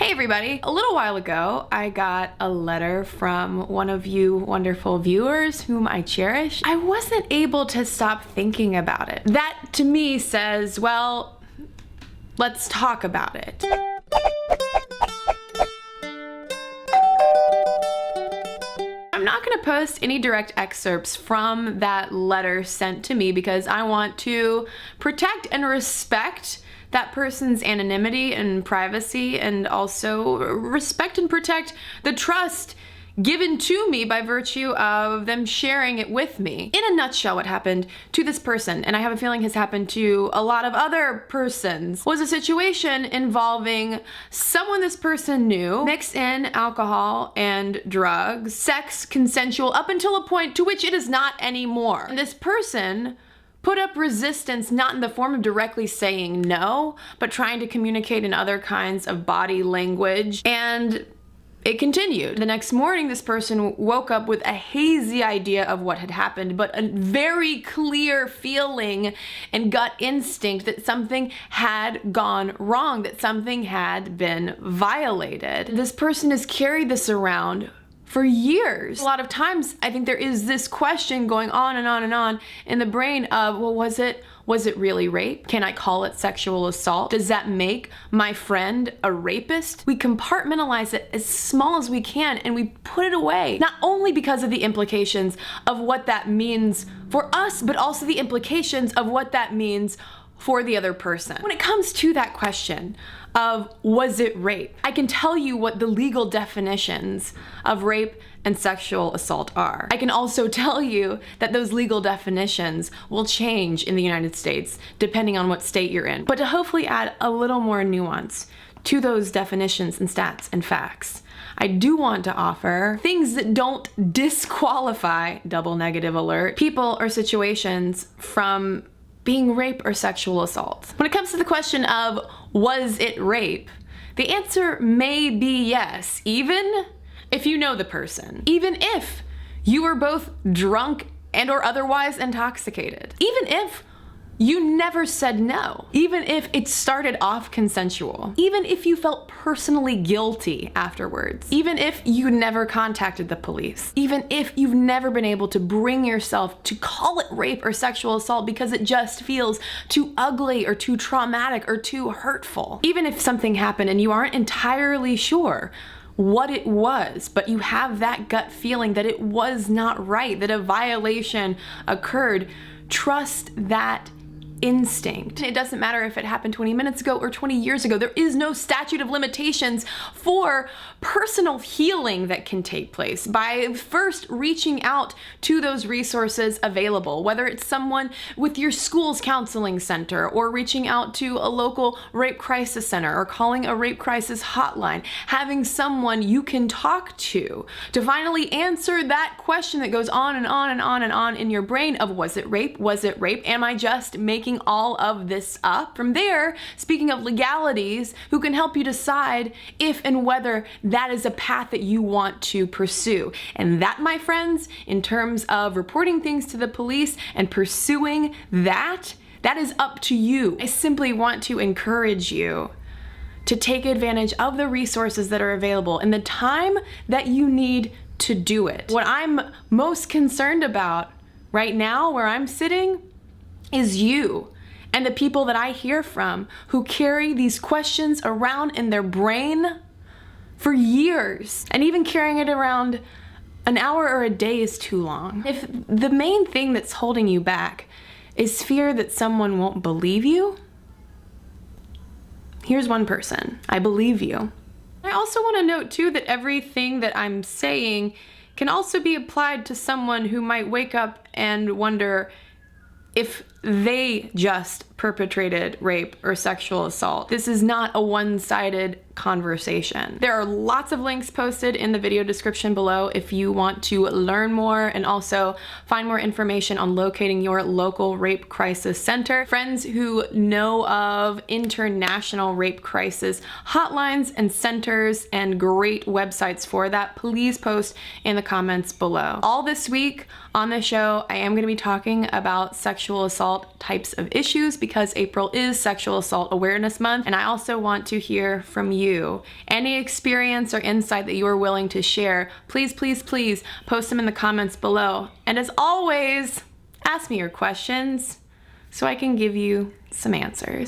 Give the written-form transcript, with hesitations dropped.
Hey everybody! A little while ago, I got a letter from one of you wonderful viewers whom I cherish. I wasn't able to stop thinking about it. That to me says, well, let's talk about it. I'm not going to post any direct excerpts from that letter sent to me because I want to protect and respect that person's anonymity and privacy, and also respect and protect the trust given to me by virtue of them sharing it with me. In a nutshell, what happened to this person, and I have a feeling has happened to a lot of other persons, was a situation involving someone this person knew, mix in alcohol and drugs, sex consensual up until a point to which it is not anymore. And this person put up resistance, not in the form of directly saying no, but trying to communicate in other kinds of body language, and it continued. The next morning, this person woke up with a hazy idea of what had happened, but a very clear feeling and gut instinct that something had gone wrong, that something had been violated. This person has carried this around for years. A lot of times, I think there is this question going on and on and on in the brain of, well, was it really rape? Can I call it sexual assault? Does that make my friend a rapist? We compartmentalize it as small as we can and we put it away. Not only because of the implications of what that means for us, but also the implications of what that means for the other person. When it comes to that question of was it rape, I can tell you what the legal definitions of rape and sexual assault are. I can also tell you that those legal definitions will change in the United States depending on what state you're in. But to hopefully add a little more nuance to those definitions and stats and facts, I do want to offer things that don't disqualify, double negative alert, people or situations from being rape or sexual assault. When it comes to the question of was it rape, the answer may be yes, even if you know the person, even if you were both drunk and or otherwise intoxicated, even if you never said no, even if it started off consensual, even if you felt personally guilty afterwards, even if you never contacted the police, even if you've never been able to bring yourself to call it rape or sexual assault because it just feels too ugly or too traumatic or too hurtful, even if something happened and you aren't entirely sure what it was, but you have that gut feeling that it was not right, that a violation occurred, trust that instinct. It doesn't matter if it happened 20 minutes ago or 20 years ago. There is no statute of limitations for personal healing that can take place by first reaching out to those resources available, whether it's someone with your school's counseling center or reaching out to a local rape crisis center or calling a rape crisis hotline, having someone you can talk to finally answer that question that goes on and on and on and on in your brain of was it rape? Was it rape? Am I just making all of this up? From there, speaking of legalities, who can help you decide if and whether that is a path that you want to pursue. And that, my friends, in terms of reporting things to the police and pursuing that is up to you. I simply want to encourage you to take advantage of the resources that are available in the time that you need to do it. What I'm most concerned about right now, where I'm sitting, is you and the people that I hear from who carry these questions around in their brain for years, and even carrying it around an hour or a day is too long. If the main thing that's holding you back is fear that someone won't believe you, here's one person. I believe you. I also want to note too that everything that I'm saying can also be applied to someone who might wake up and wonder if they just perpetrated rape or sexual assault. This is not a one-sided conversation. There are lots of links posted in the video description below if you want to learn more and also find more information on locating your local rape crisis center. Friends who know of international rape crisis hotlines and centers and great websites for that, please post in the comments below. All this week on the show, I am going to be talking about sexual assault assault types of issues because April is Sexual Assault Awareness Month, and I also want to hear from you. Any experience or insight that you are willing to share, please, please, please post them in the comments below. And as always, ask me your questions so I can give you some answers.